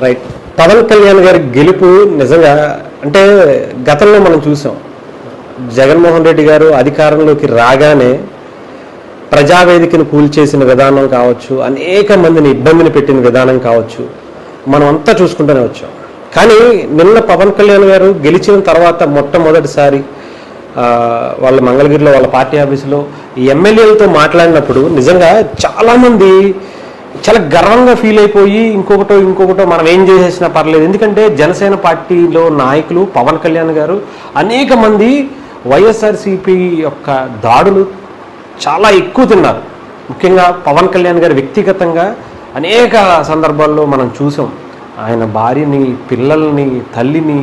Right. Pawan Kalyan గారి గెలుపు నిజంగా అంటే గతంలో మనం చూసాం. జగన్మోహన్ రెడ్డి గారు అధికారంలోకి రాగానే ప్రజావేదికను కూల్చేసిన విధానం కావచ్చు, అనేక మందిని ఇబ్బందిని పెట్టిన విధానం కావచ్చు, మనం అంతా చూసుకుంటూనే వచ్చాం. కానీ నిన్న పవన్ కళ్యాణ్ గారు గెలిచిన తర్వాత మొట్టమొదటిసారి వాళ్ళ మంగళగిరిలో వాళ్ళ పార్టీ ఆఫీసులో ఎమ్మెల్యేలతో మాట్లాడినప్పుడు నిజంగా చాలామంది చాలా గర్వంగా ఫీల్ అయిపోయి ఇంకొకటో మనం ఏం చేసేసినా పర్లేదు. ఎందుకంటే జనసేన పార్టీలో నాయకులు పవన్ కళ్యాణ్ గారు అనేక మంది వైఎస్ఆర్సీపీ యొక్క దాడులు చాలా ఎక్కువ తిన్నారు. ముఖ్యంగా పవన్ కళ్యాణ్ గారు వ్యక్తిగతంగా అనేక సందర్భాల్లో మనం చూసాం. ఆయన భార్యని, పిల్లల్ని, తల్లిని,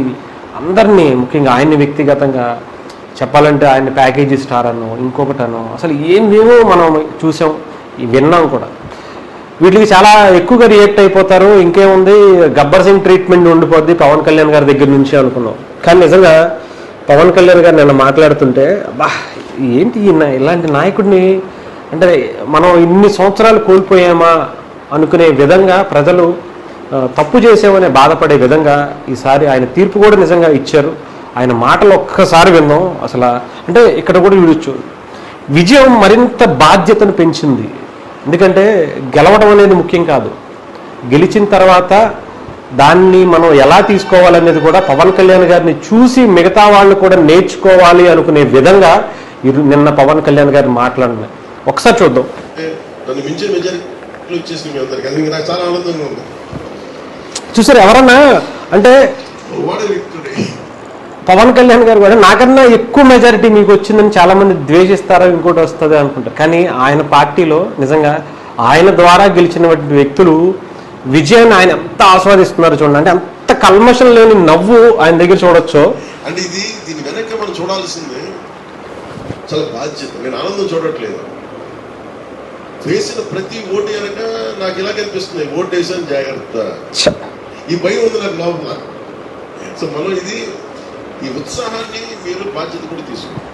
అందరినీ, ముఖ్యంగా ఆయన్ని వ్యక్తిగతంగా చెప్పాలంటే ఆయన ప్యాకేజీ స్టార్ అను ఇంకొకటను అసలు ఏమేమో మనం చూసాం, విన్నాం కూడా. వీటికి చాలా ఎక్కువగా రియాక్ట్ అయిపోతారు. ఇంకేముంది, గబ్బర్ సింగ్ ట్రీట్మెంట్ ఉండిపోద్ది పవన్ కళ్యాణ్ గారి దగ్గర నుంచి అనుకున్నాం. కానీ నిజంగా పవన్ కళ్యాణ్ గారు నిన్న మాట్లాడుతుంటే అబ్బా ఏంటి ఇలాంటి నాయకుడిని అంటే మనం ఇన్ని సంవత్సరాలు కోల్పోయామా అనుకునే విధంగా ప్రజలు తప్పు చేసామనే బాధపడే విధంగా ఈసారి ఆయన తీర్పు కూడా నిజంగా ఇచ్చారు. ఆయన మాటలు ఒక్కసారి విన్నాం. అసలు అంటే ఇక్కడ కూడా చూడొచ్చు, విజయం మరింత బాధ్యతను పెంచింది. ఎందుకంటే గెలవడం అనేది ముఖ్యం కాదు, గెలిచిన తర్వాత దాన్ని మనం ఎలా తీసుకోవాలనేది కూడా పవన్ కళ్యాణ్ గారిని చూసి మిగతా వాళ్ళు కూడా నేర్చుకోవాలి అనుకునే విధంగా నిన్న పవన్ కళ్యాణ్ గారిని మాట్లాడిన ఒకసారి చూద్దాం. చూసారు ఎవరన్నా అంటే పవన్ కళ్యాణ్ గారు కూడా నాకన్నా ఎక్కువ మెజారిటీ మీకు వచ్చిందని చాలా మంది ద్వేషిస్తారో ఇంకోటి వస్తుంది అనుకుంటారు. కానీ ఆయన పార్టీలో నిజంగా ఆయన ద్వారా గెలిచినటువంటి వ్యక్తులు విజయాన్ని ఆయన ఎంత ఆస్వాదిస్తున్నారు చూడండి. అంటే అంత కల్మషం లేని నవ్వు ఆయన దగ్గర చూడొచ్చు. అంటే దీని వెనక మనం చూడాల్సిందే చాలా బాధ్యత. నేను ఆనందం చూడట్లేదు. వేసిన ప్రతి ఓటు వెనక నాకు ఇలా కనిపిస్తుంది, ఓటు వేసాను జాగ్రత్త, ఈ భయం ఉంది నాకు లోపల. సో మనం ఈ ఉత్సాహాన్ని మీరు బాధ్యత కూడా తీసుకున్నారు.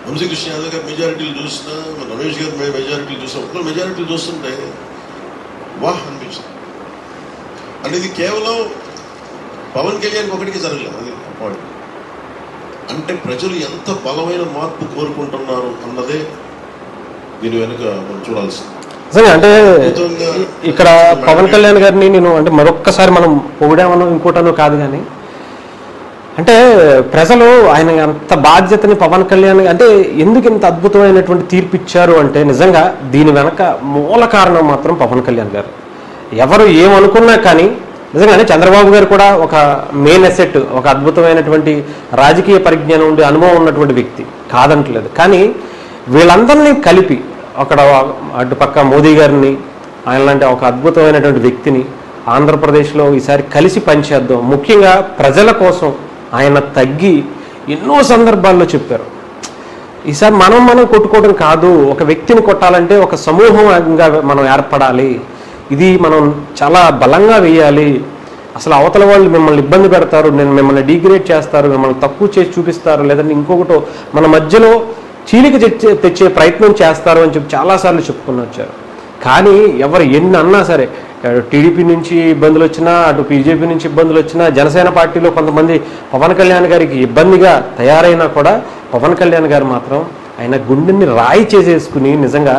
వంశీకృష్ణ యాదవ్ గారు మెజారిటీలు చూసినా, రమేష్ గారు మెజారిటీలు చూసినా, ఒక్కరు మెజారిటీలు చూస్తుంటే వాహ్ అనిపించింది. అంటే ఇది కేవలం పవన్ కళ్యాణ్ ఒకటికి జరగలేదు. అది పాయింట్. అంటే ప్రజలు ఎంత బలమైన మార్పు కోరుకుంటున్నారు అన్నదే దీని వెనుక మనం చూడాల్సింది. అంటే ఇక్కడ పవన్ కళ్యాణ్ గారిని నేను అంటే మరొక్కసారి మనం పొగిడామనో ఇంకోటనో కాదు, కానీ అంటే ప్రజలు ఆయన అంత బాధ్యతని పవన్ కళ్యాణ్ అంటే ఎందుకు ఇంత అద్భుతమైనటువంటి తీర్పు ఇచ్చారు అంటే నిజంగా దీని వెనక మూల కారణం మాత్రం పవన్ కళ్యాణ్ గారు. ఎవరు ఏమనుకున్నా కానీ నిజంగానే చంద్రబాబు గారు కూడా ఒక మెయిన్ అసెట్, ఒక అద్భుతమైనటువంటి రాజకీయ పరిజ్ఞానం ఉండి అనుభవం ఉన్నటువంటి వ్యక్తి కాదంటలేదు. కానీ వీళ్ళందరినీ కలిపి అక్కడ అటుపక్క మోదీ గారిని, ఆయన లాంటి ఒక అద్భుతమైనటువంటి వ్యక్తిని ఆంధ్రప్రదేశ్లో ఈసారి కలిసి పనిచేద్దాం, ముఖ్యంగా ప్రజల కోసం ఆయన తగ్గి ఎన్నో సందర్భాల్లో చెప్పారు. ఈసారి మనం కొట్టుకోవడం కాదు, ఒక వ్యక్తిని కొట్టాలంటే ఒక సమూహంగా మనం ఏర్పడాలి, ఇది మనం చాలా బలంగా వేయాలి. అసలు అవతల వాళ్ళు మిమ్మల్ని ఇబ్బంది పెడతారు, నేను మిమ్మల్ని డిగ్రేడ్ చేస్తారు, మిమ్మల్ని తక్కువ చేసి చూపిస్తారు, లేదంటే ఇంకొకటో మన మధ్యలో చీలిక తెచ్చే ప్రయత్నం చేస్తారు అని చెప్పి చాలాసార్లు చెప్పుకుని వచ్చారు. కానీ ఎవరు ఎన్ని అన్నా సరే, టీడీపీ నుంచి ఇబ్బందులు వచ్చినా, అటు బీజేపీ నుంచి ఇబ్బందులు వచ్చినా, జనసేన పార్టీలో కొంతమంది పవన్ కళ్యాణ్ గారికి ఇబ్బందిగా తయారైనా కూడా పవన్ కళ్యాణ్ గారు మాత్రం ఆయన గుండెని రాయి చేసేసుకుని నిజంగా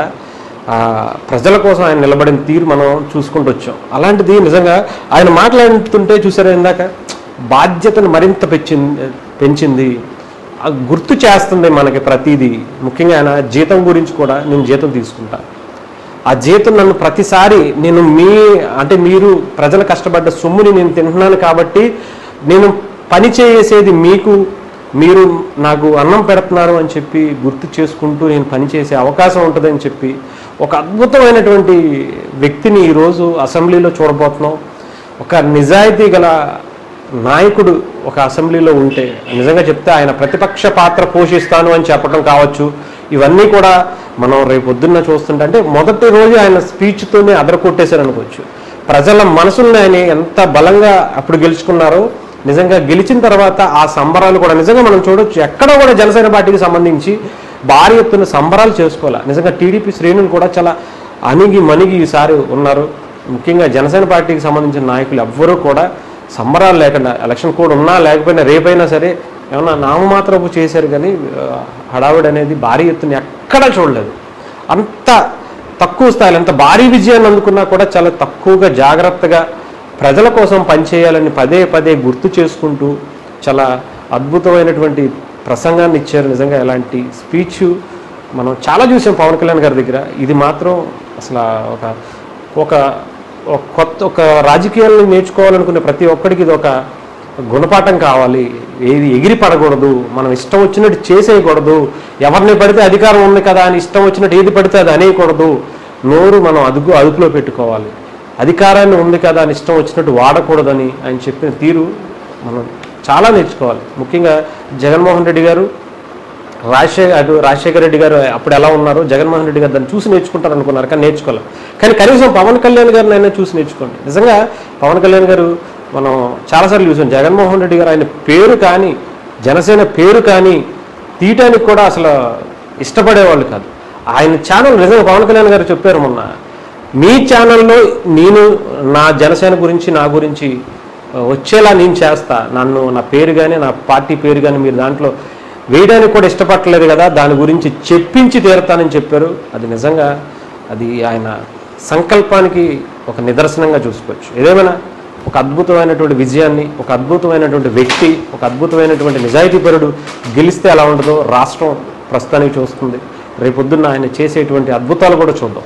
ప్రజల కోసం ఆయన నిలబడిన తీరు మనం చూసుకుంటూ వచ్చాం. అలాంటిది నిజంగా ఆయన మాట్లాడుతుంటే చూసారా ఇందాక బాధ్యతను మరింత పెంచింది, గుర్తు చేస్తుంది మనకి ప్రతిదీ. ముఖ్యంగా ఆయన జీతం గురించి కూడా, నేను జీతం తీసుకుంటా, ఆ జీతం నన్ను ప్రతిసారి నేను మీరు ప్రజలు కష్టపడ్డ సొమ్ముని నేను తింటున్నాను కాబట్టి నేను పని చేసేది మీకు, మీరు నాకు అన్నం పెడుతున్నారు అని చెప్పి గుర్తు చేసుకుంటూ నేను పనిచేసే అవకాశం ఉంటుందని చెప్పి ఒక అద్భుతమైనటువంటి వ్యక్తిని ఈరోజు అసెంబ్లీలో చూడబోతున్నాం. ఒక నిజాయితీ గల నాయకుడు ఒక అసెంబ్లీలో ఉంటే నిజంగా చెప్తే ఆయన ప్రతిపక్ష పాత్ర పోషిస్తాను అని చెప్పడం కావచ్చు, ఇవన్నీ కూడా మనం రేపు పొద్దున్న చూస్తుంటే అంటే మొదటి రోజు ఆయన స్పీచ్తోనే అదరకొట్టేశారు అనుకోవచ్చు. ప్రజల మనసుల్ని ఆయన ఎంత బలంగా అప్పుడు గెలుచుకున్నారో నిజంగా గెలిచిన తర్వాత ఆ సంబరాలు కూడా నిజంగా మనం చూడొచ్చు. ఎక్కడ కూడా జనసేన పార్టీకి సంబంధించి భారీ ఎత్తున సంబరాలు చేసుకోవాలి. నిజంగా టీడీపీ శ్రేణులు కూడా చాలా అణిగి మణిగి ఈసారి ఉన్నారు. ముఖ్యంగా జనసేన పార్టీకి సంబంధించిన నాయకులు ఎవ్వరూ కూడా సంబరాలు లేకుండా, ఎలక్షన్ కోడ్ ఉన్నా లేకపోయినా రేపైనా సరే ఏమన్నా నామమాత్రపు చేశారు, కానీ హడావుడి అనేది భారీ ఎత్తున ఎక్కడా చూడలేదు. అంత తక్కువ స్థాయిలో, అంత భారీ విజయాన్ని అందుకున్నా కూడా చాలా తక్కువగా జాగ్రత్తగా ప్రజల కోసం పనిచేయాలని పదే పదే గుర్తు చేసుకుంటూ చాలా అద్భుతమైనటువంటి ప్రసంగాన్ని ఇచ్చారు. నిజంగా ఎలాంటి స్పీచ్ మనం చాలా చూసాం పవన్ కళ్యాణ్ గారి దగ్గర. ఇది మాత్రం అసలు ఒక రాజకీయాలను నేర్చుకోవాలనుకునే ప్రతి ఒక్కడికి ఇది ఒక గుణపాఠం కావాలి. ఏది ఎగిరి పడకూడదు, మనం ఇష్టం వచ్చినట్టు చేసేయకూడదు, ఎవరిని పడితే అధికారం ఉంది కదా అని ఇష్టం వచ్చినట్టు ఏది పడితే అది అనేయకూడదు, నోరు మనం అదుపులో పెట్టుకోవాలి, అధికారాన్ని ఉంది కదా అని ఇష్టం వచ్చినట్టు వాడకూడదని ఆయన చెప్పిన తీరు మనం చాలా నేర్చుకోవాలి. ముఖ్యంగా జగన్మోహన్ రెడ్డి గారు, రాజశేఖర రెడ్డి గారు అప్పుడు ఎలా ఉన్నారు, జగన్మోహన్ రెడ్డి గారు దాన్ని చూసి నేర్చుకుంటారు అనుకున్నారు, కానీ నేర్చుకోవాలి. కానీ కనీసం పవన్ కళ్యాణ్ గారిని అయినా చూసి నేర్చుకోండి. నిజంగా పవన్ కళ్యాణ్ గారు మనం చాలాసార్లు చూసాం. జగన్మోహన్ రెడ్డి గారు ఆయన పేరు కానీ, జనసేన పేరు కానీ తీయటానికి కూడా అసలు ఇష్టపడేవాళ్ళు కాదు. ఆయన ఛానల్ నిజంగా పవన్ కళ్యాణ్ గారు చెప్పారు మొన్న, మీ ఛానల్లో నేను నా జనసేన గురించి, నా గురించి వచ్చేలా నేను చేస్తా, నా పేరు కానీ నా పార్టీ పేరు కానీ మీరు దాంట్లో వేయడానికి కూడా ఇష్టపడలేదు కదా, దాని గురించి చెప్పించి తీరుతానని చెప్పారు. అది నిజంగా అది ఆయన సంకల్పానికి ఒక నిదర్శనంగా చూసుకోవచ్చు. ఏదేమైనా ఒక అద్భుతమైనటువంటి విజయాన్ని, ఒక అద్భుతమైనటువంటి వ్యక్తి, ఒక అద్భుతమైనటువంటి నిజాయితీపరుడు గెలిస్తే ఎలా ఉండదో రాష్ట్రం ప్రస్తుతానికి చూస్తుంది. రేపొద్దున్న ఆయన చేసేటువంటి అద్భుతాలు కూడా చూద్దాం.